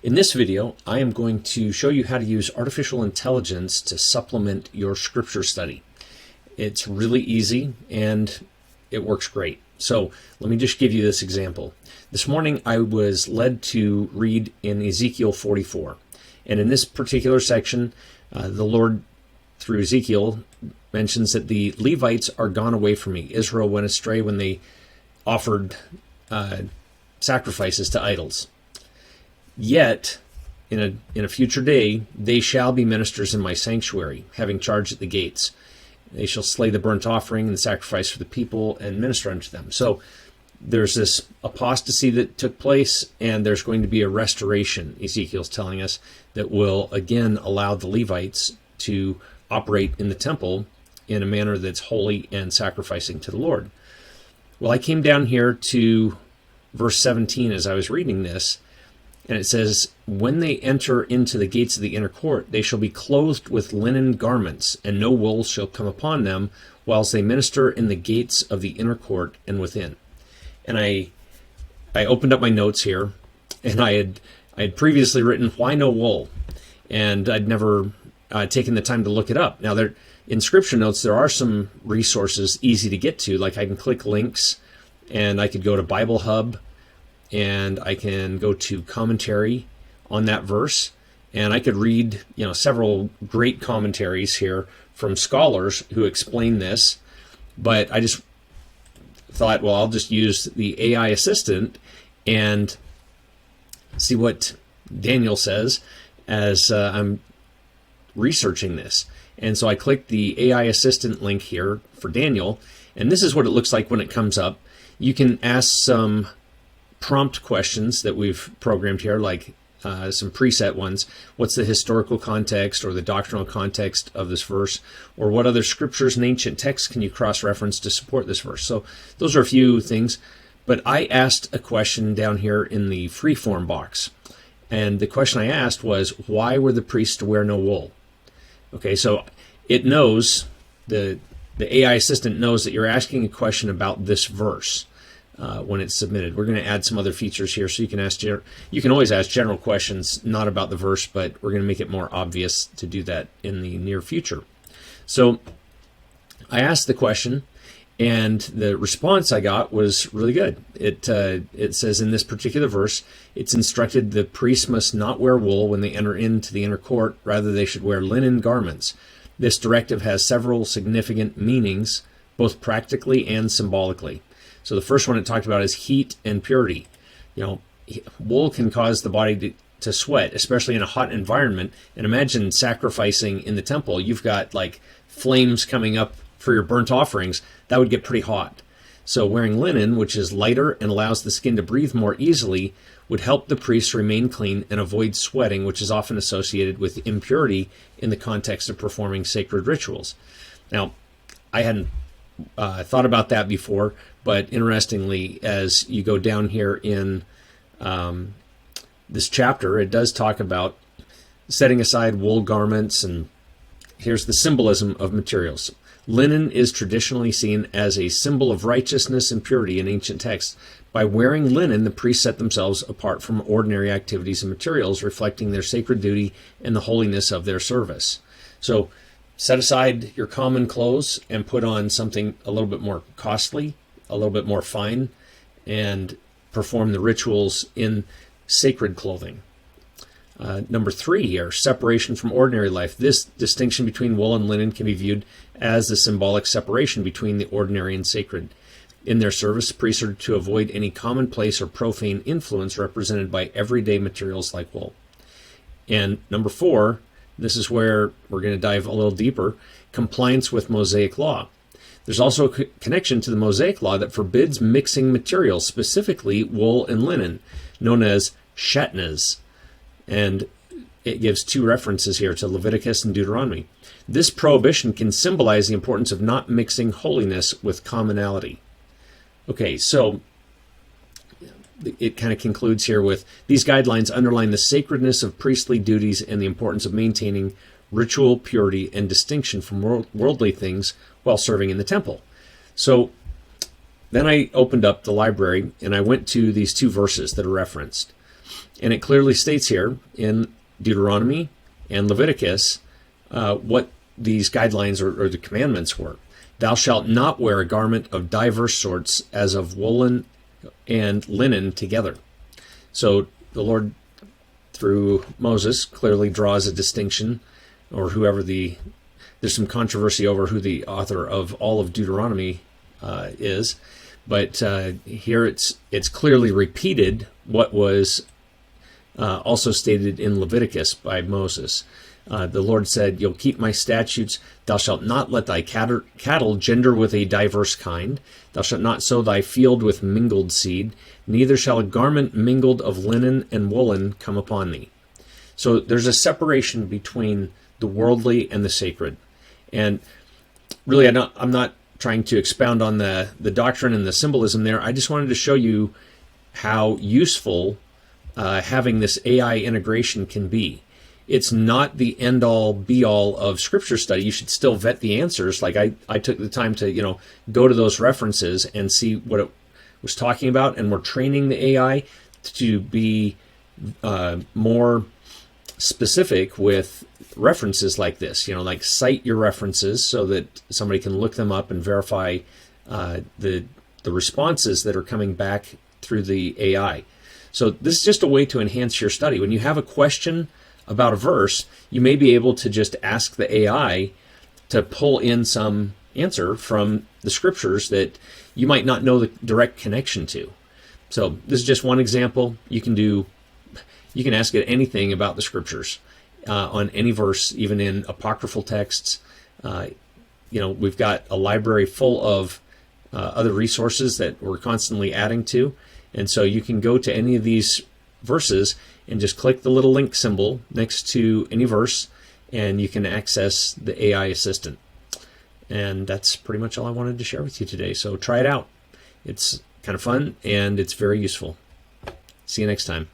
In this video, I am going to show you how to use artificial intelligence to supplement your scripture study. It's really easy and it works great. So let me just give you this example. This morning I was led to read in Ezekiel 44. And in this particular section, the Lord, through Ezekiel, mentions that the Levites are gone away from me. Israel went astray when they offered sacrifices to idols. Yet, in a future day, they shall be ministers in my sanctuary, having charge at the gates. They shall slay the burnt offering and the sacrifice for the people and minister unto them. So there's this apostasy that took place, and there's going to be a restoration, Ezekiel's telling us, that will again allow the Levites to operate in the temple in a manner that's holy and sacrificing to the Lord. Well, I came down here to verse 17 as I was reading this, and it says, when they enter into the gates of the inner court, they shall be clothed with linen garments, and no wool shall come upon them, whilst they minister in the gates of the inner court and within. And I opened up my notes here, and I had previously written, why no wool? And I'd never taken the time to look it up. Now, in scripture notes, there are some resources easy to get to, like I can click links, and I could go to Bible Hub, and I can go to commentary on that verse, and I could read, several great commentaries here from scholars who explain this. But I just thought, well, I'll just use the AI assistant and see what Daniel says as I'm researching this. And so I clicked the AI assistant link here for Daniel, and this is what it looks like when it comes up. You can ask some prompt questions that we've programmed here, like some preset ones. What's the historical context or the doctrinal context of this verse? Or what other scriptures and ancient texts can you cross-reference to support this verse? So those are a few things. But I asked a question down here in the freeform box. And the question I asked was, why were the priests to wear no wool? Okay, so it knows, the AI assistant knows that you're asking a question about this verse. When it's submitted. We're going to add some other features here, so you can always ask general questions, not about the verse, but we're going to make it more obvious to do that in the near future. So I asked the question, and the response I got was really good. It says in this particular verse, it's instructed the priests must not wear wool when they enter into the inner court, rather they should wear linen garments. This directive has several significant meanings, both practically and symbolically. So the first one it talked about is heat and purity. Wool can cause the body to sweat, especially in a hot environment. And imagine sacrificing in the temple. You've got like flames coming up for your burnt offerings. That would get pretty hot. So wearing linen, which is lighter and allows the skin to breathe more easily, would help the priests remain clean and avoid sweating, which is often associated with impurity in the context of performing sacred rituals. Now, I hadn't thought about that before, but interestingly, as you go down here in this chapter, it does talk about setting aside wool garments, and here's the symbolism of materials. Linen is traditionally seen as a symbol of righteousness and purity in ancient texts. By wearing linen, the priests set themselves apart from ordinary activities and materials, reflecting their sacred duty and the holiness of their service. So set aside your common clothes and put on something a little bit more costly, a little bit more fine, and perform the rituals in sacred clothing. Number 3 here, separation from ordinary life. This distinction between wool and linen can be viewed as the symbolic separation between the ordinary and sacred. In their service, priests are to avoid any commonplace or profane influence represented by everyday materials like wool. And number 4, this is where we're going to dive a little deeper, compliance with Mosaic law. There's also a connection to the Mosaic law that forbids mixing materials, specifically wool and linen, known as shatnez. And it gives 2 references here to Leviticus and Deuteronomy. This prohibition can symbolize the importance of not mixing holiness with commonality. Okay, so it kind of concludes here with, these guidelines underline the sacredness of priestly duties and the importance of maintaining ritual purity and distinction from worldly things while serving in the temple. So then I opened up the library and I went to these 2 verses that are referenced. And it clearly states here in Deuteronomy and Leviticus what these guidelines or the commandments were. Thou shalt not wear a garment of diverse sorts, as of woolen and linen together. So the Lord, through Moses, clearly draws a distinction, or there's some controversy over who the author of all of Deuteronomy is, but here it's clearly repeated what was also stated in Leviticus by Moses. The Lord said, you'll keep my statutes. Thou shalt not let thy cattle gender with a diverse kind. Thou shalt not sow thy field with mingled seed. Neither shall a garment mingled of linen and woolen come upon thee. So there's a separation between the worldly and the sacred. And really, I'm not trying to expound on the doctrine and the symbolism there. I just wanted to show you how useful having this AI integration can be. It's not the end-all, be-all of Scripture study. You should still vet the answers. Like I took the time to go to those references and see what it was talking about, and we're training the AI to be more specific with references like this. Like cite your references so that somebody can look them up and verify the responses that are coming back through the AI. So this is just a way to enhance your study. When you have a question about a verse, you may be able to just ask the AI to pull in some answer from the scriptures that you might not know the direct connection to. So this is just one example. You can ask it anything about the scriptures on any verse, even in apocryphal texts. We've got a library full of other resources that we're constantly adding to. And so you can go to any of these verses and just click the little link symbol next to any verse, and you can access the AI assistant. And that's pretty much all I wanted to share with you today. So try it out. It's kind of fun, and it's very useful. See you next time.